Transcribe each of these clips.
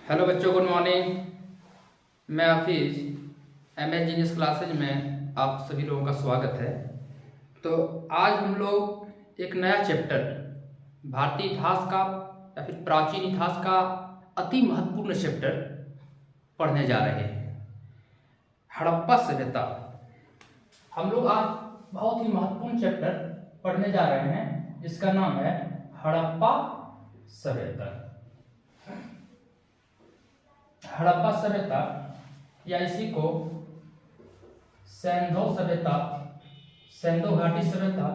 Hello बच्चों, good morning. मैं हाफिज MS genius classes में आप सभी लोगों का स्वागत है। तो आज हम लोग एक नया चैप्टर भारतीय इतिहास का या फिर प्राचीन इतिहास का अति महत्वपूर्ण चैप्टर पढ़ने जा रहे हैं, हड़प्पा सभ्यता। हम लोग आज बहुत ही महत्वपूर्ण चैप्टर पढ़ने जा रहे हैं जिसका नाम है हड़प्पा सभ्यता। हड़प्पा सभ्यता या इसी को सैंधो सभ्यता, सैंधो घाटी सभ्यता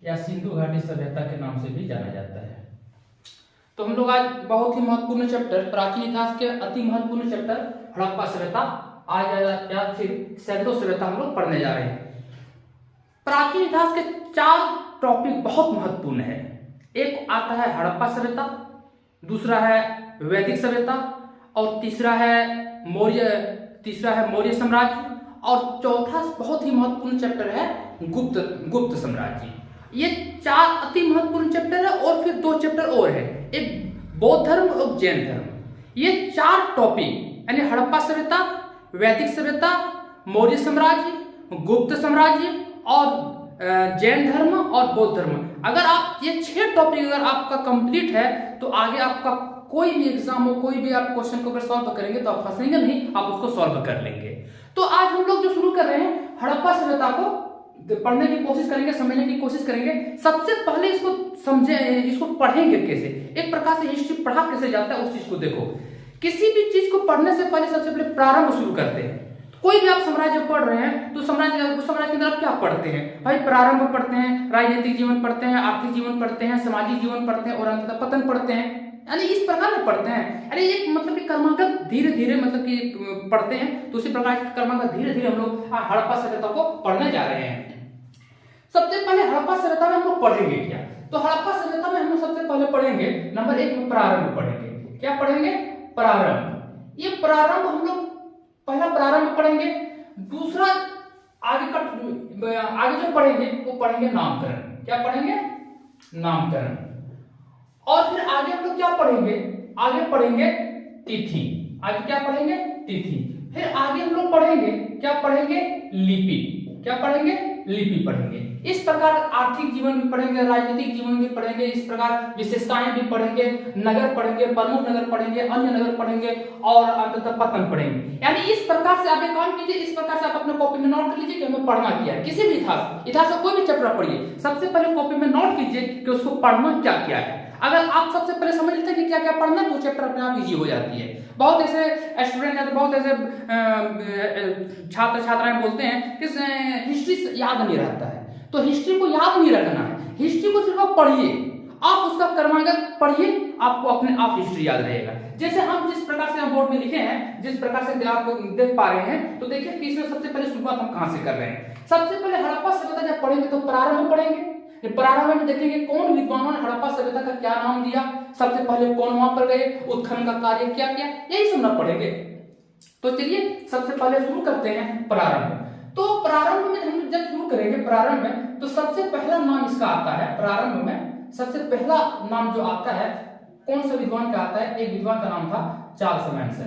या सिंधु घाटी सभ्यता के नाम से भी जाना जाता है। तो हम लोग आज बहुत ही महत्वपूर्ण चैप्टर, प्राचीन इतिहास के अति महत्वपूर्ण चैप्टर हड़प्पा सभ्यता आज या फिर सैंधो सभ्यता हम लोग पढ़ने जा रहे हैं। प्राचीन इतिहास के 4 टॉपिक बहुत महत्वपूर्ण है। एक आता है हड़प्पा सभ्यता, दूसरा है वैदिक सभ्यता और तीसरा है मौर्य साम्राज्य और चौथा बहुत ही महत्वपूर्ण चैप्टर है गुप्त साम्राज्य। ये 4 अति महत्वपूर्ण चैप्टर है और फिर 2 चैप्टर और है, एक बौद्ध धर्म और जैन धर्म। ये 4 टॉपिक यानी हड़प्पा सभ्यता, वैदिक सभ्यता, मौर्य साम्राज्य, गुप्त साम्राज्य और जैन धर्म और बौद्ध धर्म, अगर आप ये 6 टॉपिक अगर आपका कंप्लीट है तो आगे आपका कोई भी एग्जाम हो, कोई भी आप क्वेश्चन को अगर सॉल्व करेंगे तो आप फंसेंगे नहीं, आप उसको सॉल्व कर लेंगे। तो आज हम लोग जो शुरू कर रहे हैं हड़प्पा सभ्यता को पढ़ने की कोशिश करेंगे, समझने की कोशिश करेंगे। सबसे पहले इसको समझे, इसको पढ़ेंगे कैसे, एक प्रकार से हिस्ट्री पढ़ा कैसे जाता है उस चीज को देखो। किसी भी चीज को पढ़ने से पहले सबसे पहले प्रारंभ शुरू करते हैं। कोई भी आप साम्राज्य पढ़ रहे हैं तो साम्राज्य के अंदर आप क्या पढ़ते हैं भाई? प्रारंभ पढ़ते हैं, राजनीतिक जीवन पढ़ते हैं, आर्थिक जीवन पढ़ते हैं, सामाजिक जीवन पढ़ते हैं और अंततः पतन पढ़ते हैं। यानी इस प्रकार में पढ़ते हैं। अरे एक मतलब कि क्रमागत धीरे धीरे मतलब कि पढ़ते हैं। तो उसी प्रकार क्रमागत धीरे धीरे हम लोग हड़प्पा सभ्यता को पढ़ने जा रहे हैं। सबसे पहले हड़प्पा सभ्यता में हम लोग पढ़ेंगे क्या? तो हड़प्पा सभ्यता में हम लोग सबसे पहले पढ़ेंगे नंबर 1 में प्रारंभ पढ़ेंगे। क्या पढ़ेंगे? प्रारंभ। ये प्रारंभ हम लोग पहला प्रारंभ पढ़ेंगे। दूसरा आगे जो पढ़ेंगे वो पढ़ेंगे नामकरण। क्या पढ़ेंगे? नामकरण। और फिर आगे हम लोग क्या पढ़ेंगे? आगे पढ़ेंगे तिथि। आगे क्या पढ़ेंगे? तिथि। फिर आगे हम लोग पढ़ेंगे क्या? पढ़ेंगे लिपि। क्या पढ़ेंगे? लिपि पढ़ेंगे। इस प्रकार आर्थिक जीवन भी पढ़ेंगे, राजनीतिक जीवन भी पढ़ेंगे, इस प्रकार विशेषताएं भी पढ़ेंगे, नगर पढ़ेंगे, प्रमुख नगर पढ़ेंगे, अन्य नगर पढ़ेंगे और अंततः पतन पढ़ेंगे। यानी इस प्रकार से आप एक काम कीजिए, इस प्रकार से आप अपने कॉपी में नोट कर लीजिए कि हमें पढ़ना क्या है। किसी भी इतिहास का कोई भी चैप्टर पढ़िए, सबसे पहले कॉपी में नोट कीजिए कि उसको पढ़ना क्या क्या है। अगर आप सबसे पहले समझ लेते हैं कि क्या क्या पढ़ना, तो चैप्टर अपने आप इजी हो जाती है। बहुत ऐसे स्टूडेंट हैं, बहुत ऐसे छात्र छात्राएं बोलते हैं कि हिस्ट्री याद नहीं रहता है। तो हिस्ट्री को याद नहीं रखना है, हिस्ट्री को सिर्फ आप पढ़िए, आप उसका क्रमागत पढ़िए, आपको अपने आप हिस्ट्री याद रहेगा। जैसे हम जिस प्रकार से बोर्ड में लिखे हैं, जिस प्रकार से आप देख पा रहे हैं, तो देखिए कि इसमें सबसे पहले शुरुआत हम कहां से कर रहे हैं। सबसे पहले हड़प्पा सभ्यता जब पढ़ेंगे तो प्रारंभ पढ़ेंगे। प्रारंभ में देखेंगे कौन विद्वानों ने हड़प्पा सभ्यता का क्या नाम दिया, सबसे पहले कौन वहां पर गए, उत्खनन का कार्य क्या किया, यही सब ना पढ़ेंगे। तो चलिए सबसे पहले शुरू करते हैं प्रारंभ। तो प्रारंभ में हम जब शुरू करेंगे प्रारंभ में, तो सबसे पहला नाम इसका आता है। प्रारंभ में सबसे पहला नाम जो आता है कौन सा विद्वान का आता है? एक विद्वान का नाम था चार्ल्स मैसन।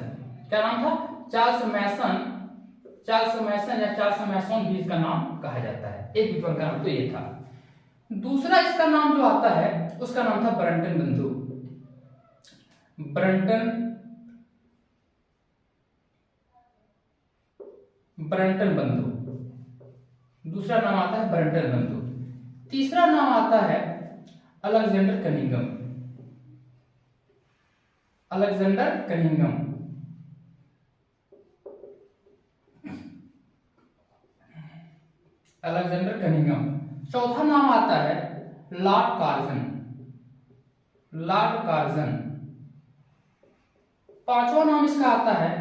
क्या नाम था? चार्ल्स मैसन। चार्ल्स मैसन या चार्ल्स मैसन भी इसका नाम कहा जाता है। एक विद्वान का नाम तो ये था। दूसरा इसका नाम जो आता है उसका नाम था ब्रंटन बंधु। ब्रंटन बंधु दूसरा नाम आता है ब्रंटन बंधु। तीसरा नाम आता है Alexander Cunningham. Alexander Cunningham. Alexander Cunningham. चौथा नाम आता है लॉर्ड कार्जन। Lord Curzon. पांचवा नाम इसका आता है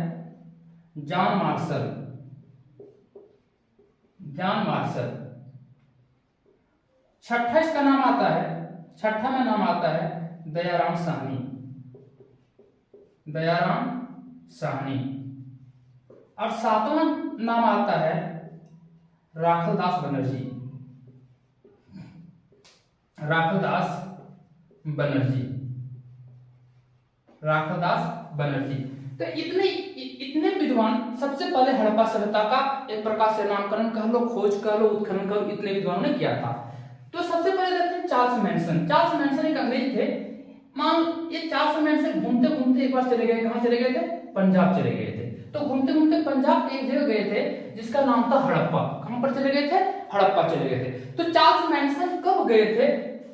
जॉन मार्शल। John Marshall. छठा इसका नाम आता है, छठा में नाम आता है दयाराम साहनी। दयाराम साहनी। और सातवां नाम आता है राखलदास बनर्जी। राखलदास बनर्जी। राखादास बनर्जी। तो इतने विद्वान सबसे पहले हड़प्पा सभ्यता का एक प्रकार से नामकरण कह लो, खोज कह लो, उत्खनन कह लो, इतने विद्वानों ने किया था। तो सबसे पहले देखते हैं चार्ल्स मैनसन। चार्ल्स मैनसन एक अंग्रेज थे। ये चार्ल्स मैनसन घूमते घूमते एक बार चले गए, कहां चले गए थे? पंजाब चले गए थे। तो घूमते घूमते पंजाब के एक जगह गए थे जिसका नाम था हड़प्पा। कहां पर चले गए थे? हड़प्पा चले गए थे। तो चार्ल्स मैनसन कब गए थे?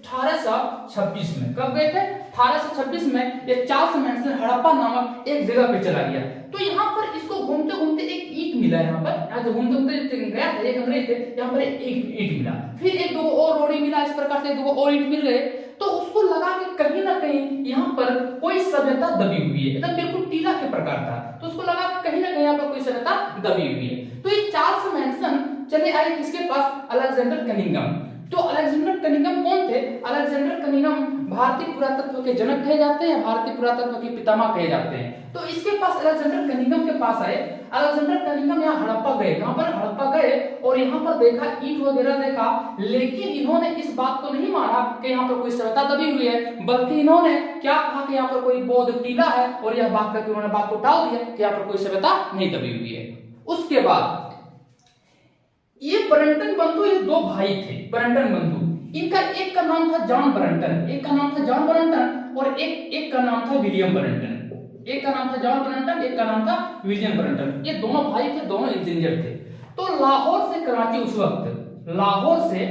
1826 में। कब गए थे? 1826 में ये चार्ल्स मैनसन हड़प्पा नामक एक जगह पे चला गया। तो यहाँ पर इसको घूमते घूमते एक ईंट मिला। यहाँ पर घूमते घूमते गया था, एक अंग्रेज थे, यहाँ पर एक ईंट मिला, फिर एक दो और रोड़ी मिला, इस प्रकार से दो और ईंट मिल गए। तो उसको लगा कि कहीं ना कहीं यहाँ पर कोई सभ्यता दबी हुई है, एकदम बिल्कुल टीला के प्रकार था। तो उसको लगा कि कहीं ना कहीं यहाँ पर कोई सभ्यता दबी हुई है। तो ये चार्ल्स मैनसन चले आए किसके पास? Alexander Cunningham. तो अलेक्जेंडर कनिंघम कौन थे? अलेक्जेंडर कनिंघम भारतीय पुरातत्व के जनक कहे जाते हैं, भारतीय पुरातत्व के पितामह कहे जाते हैं। तो इसके पास अलेक्जेंडर कनिंघम के पास आए। अलेक्जेंडर कनिंघम यहाँ हड़प्पा गए। कहां पर? हड़प्पा गए और यहाँ पर देखा, ईंट वगैरह देखा, लेकिन इन्होंने इस बात को नहीं माना कि यहाँ पर कोई सभ्यता दबी हुई है, बल्कि इन्होंने क्या कहा कि यहाँ पर कोई बौद्ध टीला है, और यह बात करके उन्होंने बात को टाल दिया कि यहाँ पर कोई सभ्यता नहीं दबी हुई है। उसके बाद ये ब्रंटन बंधु, ये दो भाई थे ब्रंटन बंधु। इनका एक का नाम था जॉन ब्रंटन, एक का नाम था जॉन ब्रंटन, और एक का नाम था विलियम ब्रंटन। एक का नाम था जॉन ब्रंटन, एक का नाम था विलियम ब्रंटन। ये दोनों भाई थे, दोनों इंजीनियर थे। तो लाहौर से कराची, उस वक्त लाहौर से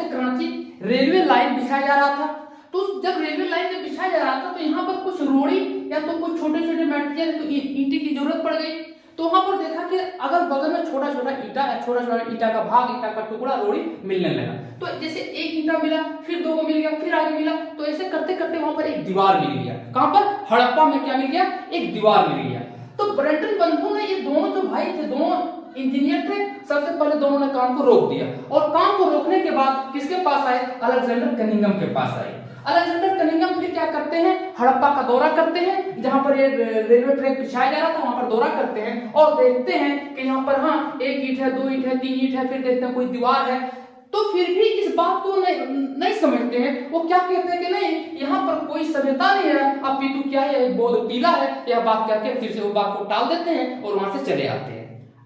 कराची रेलवे लाइन बिछाया जा रहा था। तो जब रेलवे लाइन में बिछाया जा रहा था तो यहाँ पर कुछ रोड़ी या तो कुछ छोटे छोटे मटेरियल, तो ईंटे की जरूरत पड़ गई। तो वहां पर देखा कि अगर बगल में छोटा छोटा ईटा का भाग, ईटा का टुकड़ा, रोड़ी मिलने लगा। तो जैसे एक ईटा मिला, फिर दो को मिल गया, फिर आगे मिला, तो ऐसे करते करते वहां पर एक दीवार मिल गया। कहां पर? हड़प्पा में क्या मिल गया? एक दीवार मिल गया। तो ब्रंटन बंधु ने, ये दोनों जो भाई थे, दोनों इंजीनियर थे, सबसे पहले दोनों ने काम को रोक दिया, और काम को रोकने के बाद किसके पास आए? अलेक्जेंडर कनिंघम के पास आए। अलेक्जेंडर कनिंघम फिर क्या करते हैं? हड़प्पा का दौरा करते हैं, जहां पर ये रेलवे ट्रैक बिछाया जा रहा था, वहां पर दौरा करते हैं और देखते हैं कि यहाँ पर हाँ एक ईंट है, दो ईंट है, तीन ईंट है, फिर देखते हैं कोई दीवार है। तो फिर भी इस बात को नहीं समझते हैं। वो क्या कहते हैं कि नहीं, यहाँ पर कोई सभ्यता नहीं है, अपितु क्या है, एक बौद्ध टीला है। यह बात करके फिर से वो बात को टाल देते हैं और वहां से चले आते हैं।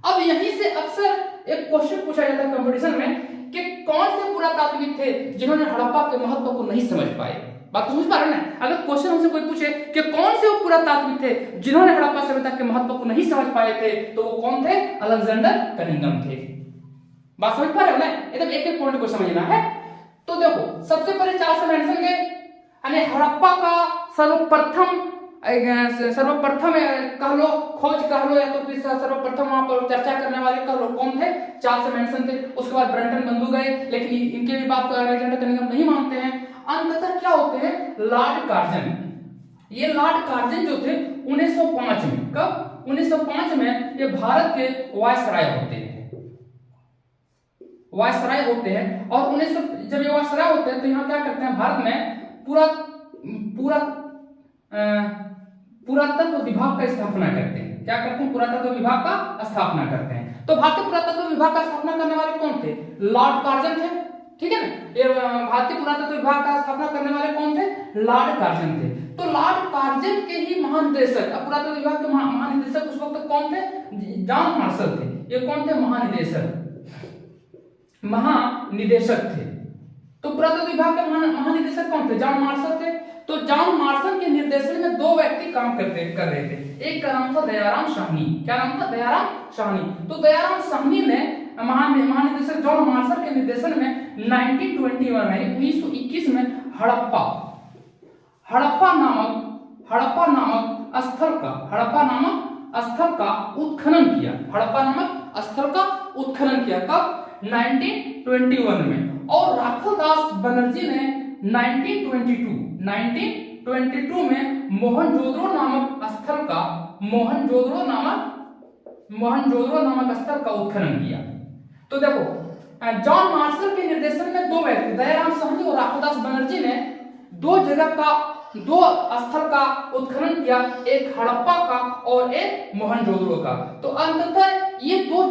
अब यहीं से अक्सर एक क्वेश्चन पूछा जाता है कंपटीशन में कि कौन से पुरातात्विक थे जिन्होंने हड़प्पा के महत्व को नहीं समझ पाए। बात समझ पा रहे हैं ना? अगर क्वेश्चन हमसे कोई पूछे कि कौन से वो पुरातात्विक थे जिन्होंने हड़प्पा सभ्यता के महत्व को नहीं समझ पाए थे, तो वो कौन थे? अलेक्जेंडर कनिंघम थे। बात समझ पा रहे हो ना? एकदम एक एक पॉइंट को समझना है। तो देखो, सबसे पहले चार्ल्स मैनसन गए, यानी हड़प्पा का सर्वप्रथम कह लो, खोज कह लो, या तो फिर सर्वप्रथम वहां पर चर्चा करने वाले कह लो, कौन थे? चार्ल्स मैनसन थे। उसके बाद ब्रंटन बंधु गए, लेकिन इनके भी बात को अलेक्जेंडर कनिंघम नहीं मानते हैं। अंततः क्या होते हैं? Lord Curzon. ये लॉर्ड कार्जन जो थे 1905 में, कब? 1905 में ये भारत के वायसराय होते हैं। वायसराय होते हैं, और 1900 जब ये वायसराय होते हैं तो यहाँ क्या करते हैं? भारत में पुरातत्व विभाग का स्थापना करते हैं। क्या करते हैं? पुरातत्व विभाग का स्थापना करते हैं। तो भारतीय पुरातत्व विभाग का स्थापना करने वाले कौन थे? लॉर्ड कार्जन थे। ठीक है ना? ये भारतीय पुरातत्व विभाग का स्थापना करने वाले कौन थे? लॉर्ड कार्जन थे। तो लॉर्ड कार्जन के ही महानिदेशक, पुरातत्व विभाग के महानिदेशक उस वक्त कौन थे? जॉन मार्शल थे। ये कौन थे? महानिदेशक थे। तो पुरातत्व विभाग के महानिदेशक कौन थे? जॉन मार्शल थे। तो जॉन मार्शल के निर्देशन में दो व्यक्ति काम कर रहे थे। एक का नाम था दयाराम साहनी। क्या नाम था? दयाराम साहनी। तो दयाराम साहनी ने महानिदेशक जॉन मार्शल के निर्देशन में 1921 में 1921 में हड़प्पा नामक स्थल का उत्खनन किया। हड़प्पा नामक स्थल का उत्खनन किया। कब? 1921 में। और राखादास बनर्जी ने 1922 में मोहनजोदड़ो नामक स्थल का उत्खनन किया। तो देखो, जॉन मार्शल के निर्देशन में दो व्यक्ति, दयाराम साहनी और राखादास बनर्जी ने दो स्थल का उत्खनन किया, एक हड़प्पा का और एक मोहनजोदड़ो का। तो अंततः ये दो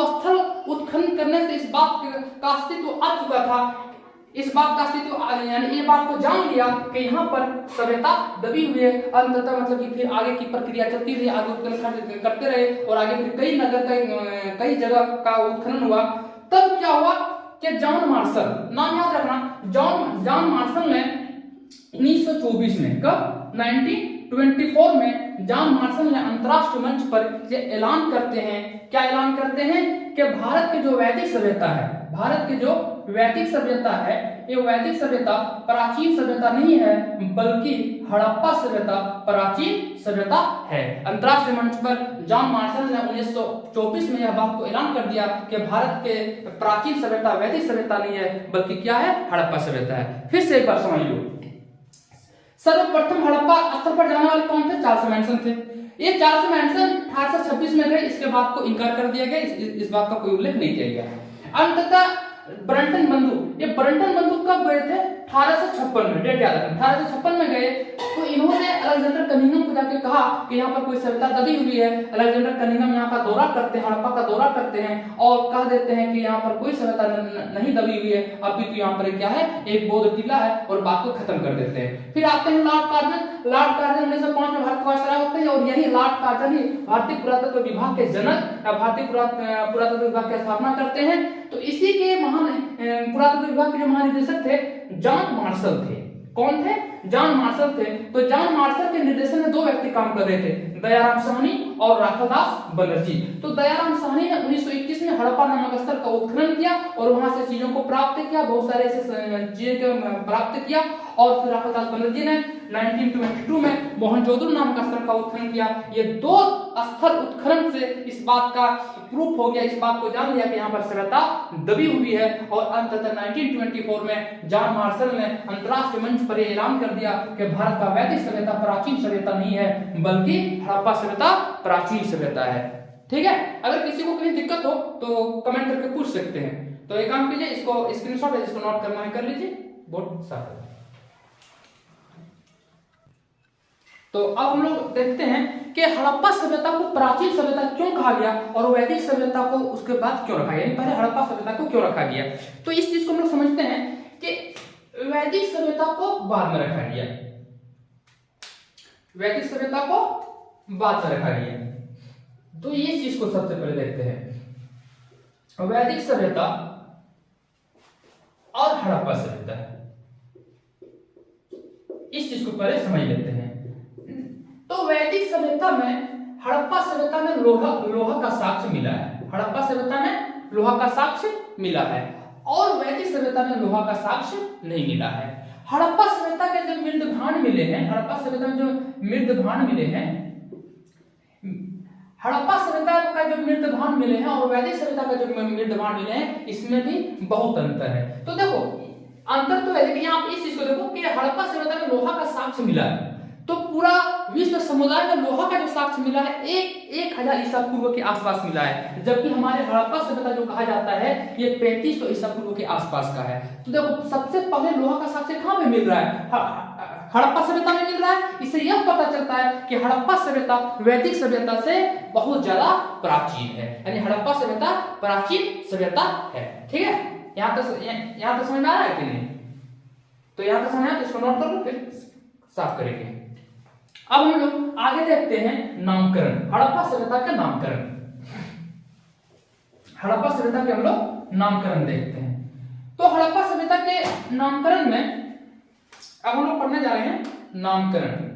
स्थल उत्खनन करने से इस बात का अस्तित्व आ चुका था इस बात का अस्तित्व यानी ये बात को जान लिया कि यहाँ पर सभ्यता दबी हुई है, अंततः मतलब कि फिर आगे की प्रक्रिया चलती रही, आगे उत्खनन करते रहे और आगे फिर कई नगर कई जगह का उत्खनन हुआ। तब क्या हुआ कि जॉन मार्शल, नाम याद रखना, जॉन मार्शल ने 1924 में, कब 1924 में जॉन मार्शल ने अंतरराष्ट्रीय मंच पर ये ऐलान करते हैं, क्या ऐलान करते हैं कि भारत की जो वैदिक सभ्यता है, भारत की जो वैदिक सभ्यता है, ये वैदिक सभ्यता प्राचीन सभ्यता नहीं है बल्कि हड़प्पा सभ्यता प्राचीन सभ्यता है। अंतरराष्ट्रीय मंच पर जॉन मार्शल ने 1924 में यह बात को ऐलान कर दिया कि भारत के प्राचीन सभ्यता वैदिक सभ्यता नहीं है बल्कि क्या है, हड़प्पा सभ्यता है। फिर से एक बार समझ लो, सर्वप्रथम हड़प्पा स्तर पर जाने वाले कौन थे? चार्ल्स मैनसन थे। ये चार्ल्स मैनसन 1826 में गए, इसके बाद को इनकार कर दिया गया, इस बात का कोई उल्लेख नहीं किया गया। अंततः ब्रंटन बंधु, ये ब्रंटन बंधु कब गए थे? 1856 में, डेट याद रखना, 1856 में गए। तो इन्होंने अलेक्जेंडर कनिंघम को जाके कहा कि यहाँ पर कोई सभ्यता दबी हुई है। अलेक्जेंडर कनिंघम यहाँ का दौरा करते हैं, हड़प्पा का दौरा करते हैं और कह देते हैं कि यहाँ पर कोई सभ्यता नहीं दबी हुई है, अभी तो यहाँ पर क्या है, एक बौद्ध टीला है, और बात को खत्म कर देते हैं। फिर आते हैं लॉर्ड कार्जन। लॉर्ड कार्जन 1905 में भारत वायसराय होते हैं और यही लॉर्ड कार्जन ही भारतीय पुरातत्व विभाग के जनक या भारतीय पुरातत्व विभाग की स्थापना करते हैं। तो इसी के महान पुरातत्व विभाग के जो महानिदेशक थे जॉन मार्शल थे। कौन थे? जॉन मार्शल थे। तो जॉन मार्शल के निर्देशन में दो व्यक्ति काम कर रहे थे, दयाराम साहनी और राखादास बनर्जी। तो दयाराम साहनी ने 1921 में हड़प्पा नामक स्थल का उत्खनन किया और वहां से चीजों को प्राप्त किया, बहुत सारे ऐसे चीजें प्राप्त किया। और फिर राखादास बनर्जी ने 1922 में मोहनजोदड़ो नामक स्थल का उत्खनन किया। ये दो स्थल उत्खनन से इस बात का प्रूफ हो गया, इस बात को जान लिया कि यहाँ पर सभ्यता दबी हुई है। और अंततः 1924 में जॉन मार्शल ने अंतरराष्ट्रीय मंच पर ऐलान कर दिया कि भारत का वैदिक सभ्यता प्राचीन सभ्यता नहीं है बल्कि हड़प्पा सभ्यता प्राचीन सभ्यता है। ठीक है, अगर किसी को कहीं दिक्कत हो तो कमेंट करके पूछ सकते हैं। तो एक काम कीजिए, इसको स्क्रीनशॉट है, इसको नोट करना है कर लीजिए, बोर्ड साफ है। तो अब हम लोग देखते हैं कि हड़प्पा सभ्यता को प्राचीन सभ्यता क्यों कहा गया और वैदिक सभ्यता को उसके बाद क्यों रखा गया, यानी पहले हड़प्पा सभ्यता को क्यों रखा गया। तो इस चीज को हम लोग समझते हैं कि वैदिक सभ्यता को बाद में रखा गया, वैदिक सभ्यता को बाद में रखा गया। तो ये चीज को सबसे पहले देखते हैं, वैदिक सभ्यता और हड़प्पा सभ्यता, इस चीज को पहले समझ लेते हैं। तो वैदिक सभ्यता में हड़प्पा सभ्यता में लोहा का साक्ष्य मिला है, हड़प्पा सभ्यता में लोहा का साक्ष्य मिला है और वैदिक सभ्यता में लोहा का साक्ष्य नहीं मिला है। हड़प्पा सभ्यता के जो मृदभांड मिले हैं, हड़प्पा सभ्यता में जो मृदभांड मिले हैं, हड़प्पा सभ्यता का जो मृदभांड मिले हैं और वैदिक सभ्यता का जो मृदभांड मिले हैं, इसमें भी बहुत अंतर है। तो देखो अंतर तो है, लेकिन आप इस चीज को देखो कि हड़प्पा सभ्यता में लोहा का साक्ष्य मिला है, तो पूरा विश्व समुदाय में लोहा का जो साक्ष्य मिला है 1000 ईसा पूर्व के आसपास मिला है, जबकि हमारे हड़प्पा सभ्यता जो कहा जाता है ये 3500 ईसा पूर्व के आसपास का है। तो देखो सबसे पहले लोहा का साक्ष्य कहाँ पे मिल रहा है? हड़प्पा सभ्यता में मिल रहा है। इससे यह पता चलता है कि हड़प्पा सभ्यता वैदिक सभ्यता से बहुत ज्यादा प्राचीन है, यानी हड़प्पा सभ्यता प्राचीन सभ्यता है। ठीक है, यहाँ तो समझ में आ रहा है कि नहीं? तो यहाँ तो समझ आया, इसको नोट कर लो, फिर साफ करेंगे। अब हम लोग आगे देखते हैं नामकरण, हड़प्पा सभ्यता का नामकरण, हड़प्पा सभ्यता के हम लोग नामकरण देखते हैं। तो हड़प्पा सभ्यता के नामकरण में अब हम लोग पढ़ने जा रहे हैं नामकरण।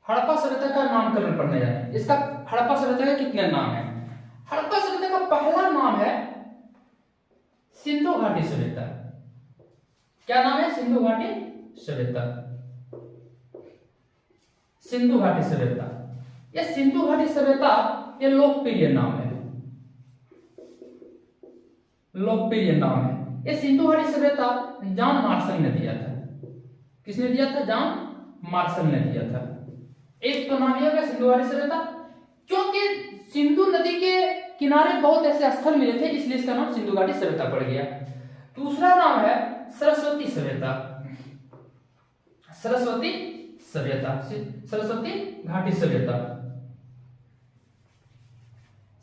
हड़प्पा सभ्यता का नामकरण पढ़ने जा रहे हैं। इसका हड़प्पा सभ्यता के कितने नाम हैं? हड़प्पा सभ्यता का पहला नाम है सिंधु घाटी सभ्यता। क्या नाम है? सिंधु घाटी सभ्यता, सिंधु घाटी सभ्यता। यह सिंधु घाटी सभ्यता ये लोकप्रिय नाम है, लोकप्रिय नाम है। ये सिंधु घाटी सभ्यता जॉन मार्शल ने दिया था। किसने दिया था? जॉन मार्शल ने दिया था। एक तो नाम यह होगा सिंधु घाटी सभ्यता, क्योंकि सिंधु नदी के किनारे बहुत ऐसे स्थल मिले थे, इसलिए इसका नाम सिंधु घाटी सभ्यता पड़ गया। दूसरा नाम है सरस्वती सभ्यता, सरस्वती सभ्यता, सरस्वती घाटी सभ्यता,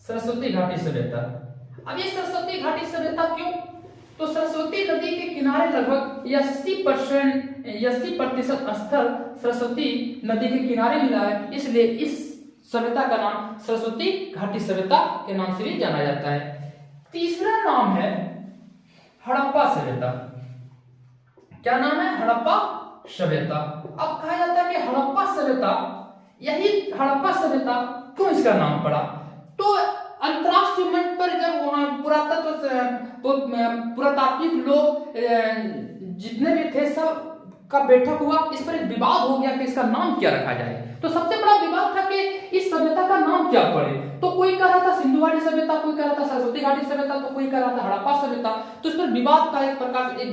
सरस्वती घाटी सभ्यता। अब ये सरस्वती घाटी सभ्यता क्यों? तो सरस्वती नदी के किनारे लगभग 80% स्थल सरस्वती नदी के किनारे मिला है, इसलिए इस सभ्यता का नाम सरस्वती घाटी सभ्यता के नाम से भी जाना जाता है। तीसरा नाम है हड़प्पा सभ्यता। क्या नाम है? हड़प्पा सभ्यता। अब कहा जाता है कि हड़प्पा सभ्यता, यही हड़प्पा सभ्यता क्यों इसका नाम पड़ा? तो अंतरराष्ट्रीय मंच पर जब वहां पुरातात्विक लोग जितने भी थे सब का बैठक हुआ, इस पर एक विवाद हो गया कि इसका नाम क्या रखा जाए। तो सबसे बड़ा विवाद था कि इस सभ्यता का नाम क्या पड़े। तो कोई कह रहा था सिंधु घाटी सभ्यता, कोई कह रहा था सरस्वती घाटी सभ्यता, तो कोई कह रहा था हड़प्पा सभ्यता। तो इस पर विवाद का एक प्रकार एक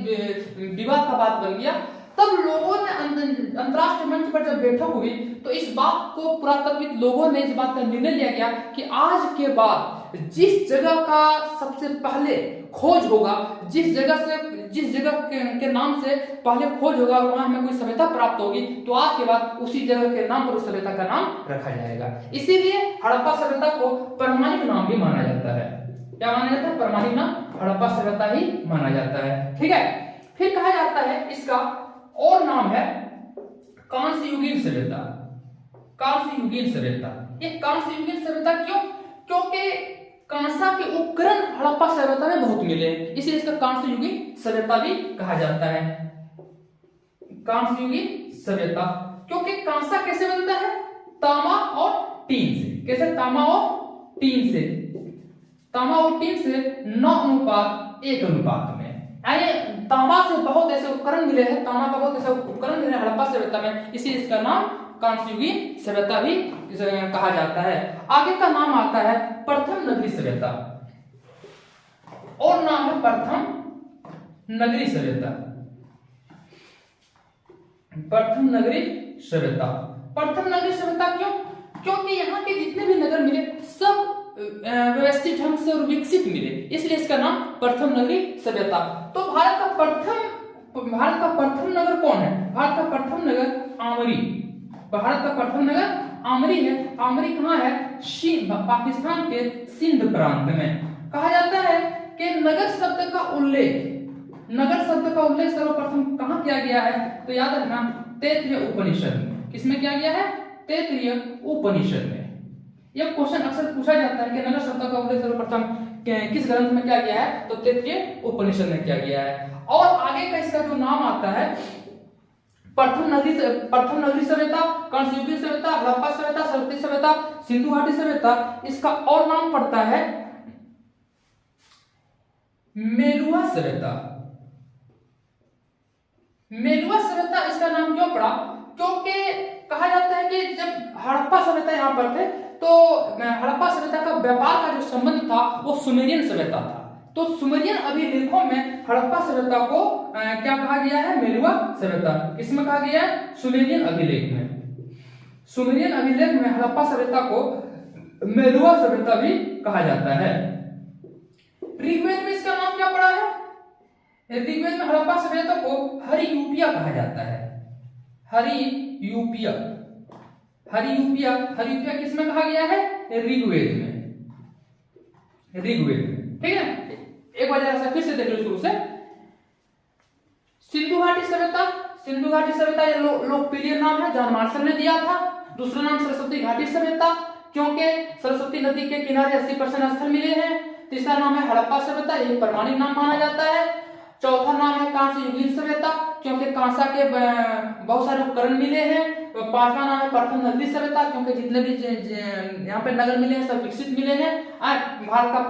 विवाद का बात बन गया। तब लोगों ने अंतरराष्ट्रीय मंच पर जब बैठक हुई तो इस बात को पुरातत्वविद लोगों ने इस बात का निर्णय लिया गया कि आज के बाद जिस जगह का सबसे पहले खोज होगा, जिस जगह के नाम से पहले खोज होगा और वहां हमें कोई सभ्यता प्राप्त होगी, तो आज के बाद उसी जगह के नाम पर उस सभ्यता का नाम रखा जाएगा। इसीलिए हड़प्पा सभ्यता को प्रामाणिक नाम भी माना जाता है। क्या माना जाता है? प्रामाणिक नाम हड़प्पा सभ्यता ही माना जाता है। ठीक है। फिर कहा जाता है इसका और नाम है कांस्य युगीन सभ्यता। कांस्य युगीन सभ्यता, ये कांस्य युगीन सभ्यता क्यों? क्योंकि कांसा के उपकरण हड़प्पा सभ्यता में बहुत मिले, इसलिए इसका कांस्य युगीन सभ्यता भी कहा जाता है। कांस्य युगीन सभ्यता क्योंकि कांसा कैसे बनता है? तांबा और टीन से। कैसे? तांबा और टीन से। तांबा और टीन से 9:1 में। तांबा से बहुत ऐसे उपकरण मिले हैं, तांबा का बहुत ऐसे उपकरण मिले हैं हड़प्पा सभ्यता में, इसीलिए इसका नाम कांस्य युगीन सभ्यता भी कहा जाता है। आगे का नाम आता है प्रथम नगरी सभ्यता, और नाम है प्रथम नगरी सभ्यता। प्रथम नगरी सभ्यता। प्रथम नगरी सभ्यता क्यों? क्योंकि यहाँ के जितने भी नगर मिले सब व्यवस्थित ढंग से और विकसित मिले, इसलिए इसका नाम प्रथम नगरी सभ्यता। तो भारत का प्रथम नगर कौन है? भारत का प्रथम नगर आमरी। भारत का प्रथम नगर आमरी है। आमरी कहाँ है? पाकिस्तान के सिंध प्रांत में। कहा जाता है कि नगर शब्द का उल्लेख सर्वप्रथम कहाँ किया गया है? तो याद रखना, तैत्तिरीय उपनिषद में। किसमें किया गया है? तैत्तिरीय उपनिषद में। यह क्वेश्चन अक्सर पूछा जाता है कि नगर शब्द का उल्लेख सर्वप्रथम किस ग्रंथ में किया गया है? तो तैत्तिरीय उपनिषद में किया गया है। और आगे का इसका जो नाम आता है प्रथम नगरी सभ्यता, कांस्य युगीन सभ्यता, हड़प्पा सभ्यता, सरस्वती सभ्यता, सिंधु घाटी सभ्यता, इसका और नाम पड़ता है मेलुआ सभ्यता। मेलुआ सभ्यता इसका नाम क्यों पड़ा? क्योंकि कहा जाता है कि जब हड़प्पा सभ्यता यहाँ पर थे तो हड़प्पा सभ्यता का व्यापार का जो संबंध था वो सुमेरियन सभ्यता था। तो सुमेरियन अभिलेखों में हड़प्पा सभ्यता को क्या कहा गया है? मेलुआ सभ्यता। किसमें कहा गया है? सुमेरियन अभिलेख में। सुमेरियन अभिलेख में हड़प्पा सभ्यता को मेलुआ सभ्यता भी कहा जाता है। ऋग्वेद में इसका नाम क्या पड़ा है? ऋग्वेद में हड़प्पा सभ्यता को हरियूपिया कहा जाता है। हरियूपिया किसमें कहा गया है? ऋग्वेद में। ठीक है। एक बार जरा फिर से देख लो शुरू से। सिंधु घाटी सभ्यता ये लोकप्रिय नाम है, जॉन मार्शल ने दिया था। दूसरा नाम सरस्वती घाटी सभ्यता, क्योंकि सरस्वती नदी के किनारे 80% स्थल मिले हैं। तीसरा नाम है हड़प्पा सभ्यता, ये प्रामाणिक नाम माना जाता है। चौथा नाम है कांस्य युगीन सभ्यता, क्योंकि कांसा के बहुत सारे उपकरण मिले हैं। पांचवा नाम है प्रथम नगरी सभ्यता, क्योंकि जितने भी यहाँ पे नगर मिले हैं सब विकसित मिले हैं। भारत का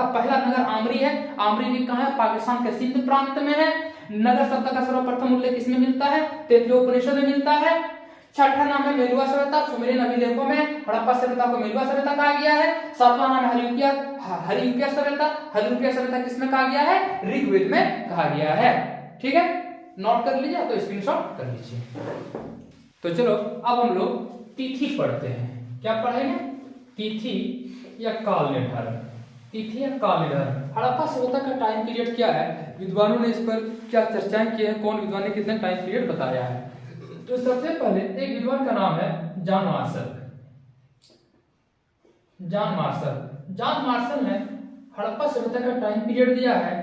पहला नगर आमरी है। आमरी भी कहाँ है? पाकिस्तान के सिंध प्रांत में है। नगर शब्द का सर्वप्रथम उल्लेख किसमें मिलता है? तैत्तिरीय उपनिषद में मिलता है। छठा नाम है मेलुआ सभ्यता, सुमेरियन अभिलेखों में हड़प्पा सभ्यता को मेलुआ सभ्यता कहा गया है। सातवां नाम है हरियूपिया सभ्यता किसमें कहा गया है? ऋग्वेद में कहा गया है। ठीक है, नोट कर लीजिए तो स्क्रीनशॉट कर लीजिए। तो चलो अब हम लोग तिथि पढ़ते हैं। क्या पढ़ेंगे? तिथि या काल निर्धारण। हड़प्पा सभ्यता का टाइम पीरियड क्या है? विद्वानों ने इस पर क्या चर्चाएं की है? कौन विद्वान ने कितना टाइम पीरियड बताया है? तो सबसे पहले एक विद्वान का नाम है जॉन मार्शल ने हड़प्पा सभ्यता का टाइम पीरियड दिया है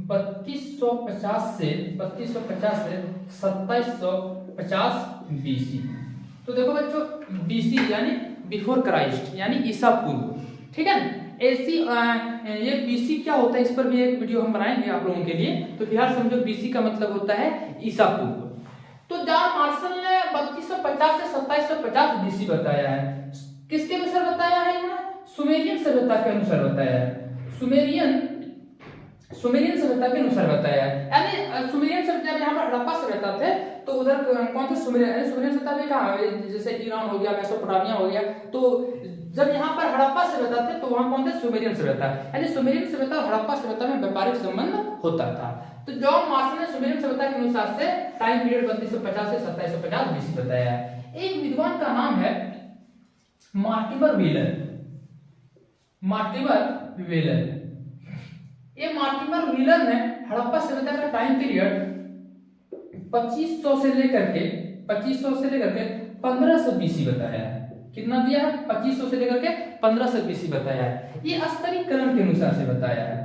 3250 से 2750 बीसी। तो देखो बच्चों, बीसी यानी बिफोर क्राइस्ट, यानी ईसा पूर्व, ठीक है ना। ऐसी ये बीसी क्या होता है, इस पर भी एक वीडियो हम बनाएंगे आप लोगों के लिए। तो फिलहाल समझो बीसी का मतलब होता है ईसा पूर्व। तो जॉन मार्शल ने 3250 से 2750 बीसी बताया है। किसके अनुसार बताया है? सुमेरियन सभ्यता के अनुसार बताया है। सुमेरियन सभ्यता के अनुसार बताया है। यानी सुमेरियन सभ्यता, यहाँ पर हड़प्पा सभ्यता थे तो उधर कौन थे? सुमेरियन सभ्यता में कहाँ, जैसे ईरान हो गया, मेसोपोटामिया हो गया। तो जब यहाँ पर हड़प्पा सभ्यता थे तो वहां कौन थे? सुमेरियन सभ्यता। यानी सुमेरियन सभ्यता और हड़प्पा सभ्यता में व्यापारिक संबंध होता था। तो जॉन मार्शल ने सुमेरियन सभ्यता के अनुसार से टाइम पीरियड 3250 से 2750 बीसी बताया है। एक विद्वान का नाम है मार्टिमर व्हीलर। ये मार्टिमर व्हीलर ने हड़प्पा सभ्यता का टाइम पीरियड 2500 से लेकर के 1500 बीसी बताया है। कितना दिया है? 2500 से लेकर के 1500 बीसी बताया है। ये स्तरीकरण के अनुसार से बताया है।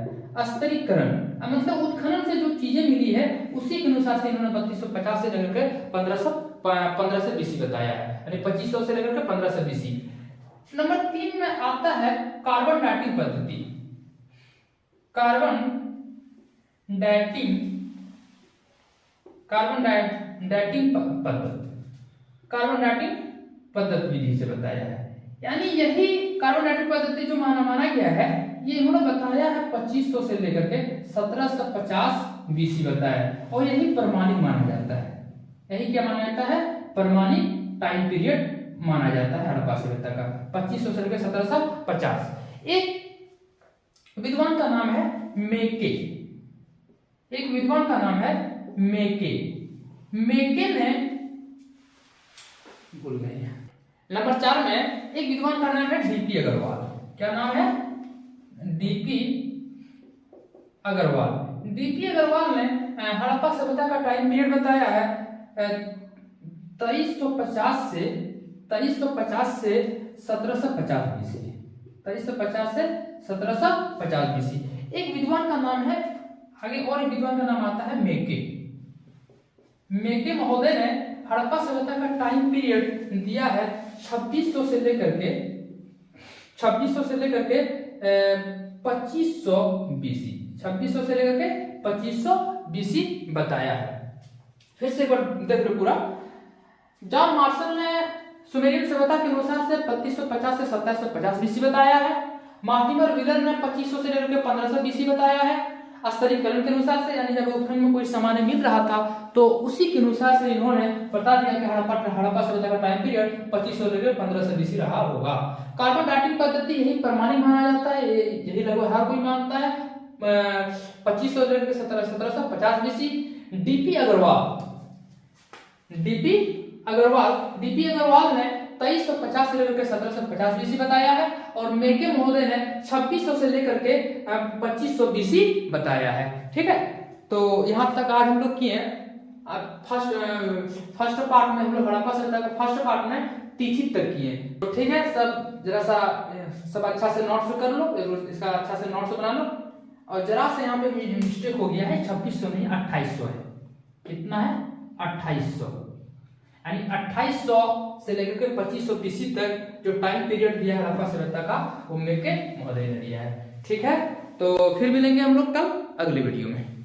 स्तरीकरण मतलब उत्खनन से जो चीजें मिली है उसी के अनुसार से इन्होंने 3250 से लेकर के 1500 बीसी बताया है, यानी 2500 से लेकर के 1500 बीसी। नंबर 3 में आता है कार्बन डेटिंग पद्धति। कार्बन डेटिंग पद्धति विधि से बताया है। यानी यही कार्बन डेटिंग पद्धति जो माना गया है, ये इन्होंने बताया है 2500 से लेकर के 1750 बीसी बताया है। और यही प्रमाणिक माना जाता है। यही क्या माना जाता है? प्रमाणिक टाइम पीरियड माना जाता है हड़प्पा सभ्यता का, 2500 से लेकर 1750। एक विद्वान का नाम है मेके। मेके ने भूल गए हैं। नंबर 4 में एक विद्वान का नाम है डीपी अग्रवाल। क्या नाम है? डीपी अग्रवाल ने हड़प्पा सभ्यता का टाइम पीरियड बताया है 2350 से 1750 बीसी। 2350 से 1750 बीसी। एक विद्वान का नाम है, आगे और एक विद्वान का नाम आता है मेके महोदय ने हड़प्पा सभ्यता का टाइम पीरियड दिया है 2600 से लेकर के 2500 बीसी। 2600 से लेकर के 2500 बीसी बताया है। फिर से एक बार देख लो पूरा। जॉन मार्शल ने सुमेरियन सभ्यता के अनुसार से 3250 से 2750 बीसी बताया है। मार्टिमर व्हीलर ने 2500 से लेकर 1500 बीसी बताया है। स्तरीकरण के अनुसार से, यानी जब उत्खनन में कोई सामान मिल रहा था तो उसी के अनुसार से इन्होंने बता दिया कि हड़प्पा सभ्यता का टाइम पीरियड 2500 से लेकर 1500 बीसी रहा होगा। कार्बन डेटिंग पद्धति यही प्रमाणिक माना जाता है, यही लगभग हर कोई मानता है। 2500 से लेकर 1750 बीसी। डीपी अग्रवाल ने 2350 से लेकर 1750 बीसी बताया है। और मेके महोदय ने 2600 से लेकर के 2500 बीसी बताया है। ठीक है, तो यहाँ तक आज हम लोग किए। फर्स्ट पार्ट में हम लोग हड़प्पा सभ्यता का फर्स्ट पार्ट में तिथि तक किए। तो ठीक है, सब अच्छा से नोट्स कर लो, इसका अच्छा से नोट्स बना लो। और जरा से यहाँ पे मिस्टेक हो गया है, 2600 नहीं 2800 है। कितना है? 2800। यानी 2800 से लेकर के 2500 बीसी तक जो टाइम पीरियड दिया है हड़प्पा सभ्यता का, वो मेके महोदय ने दिया है। ठीक है, तो फिर मिलेंगे हम लोग कल अगले वीडियो में।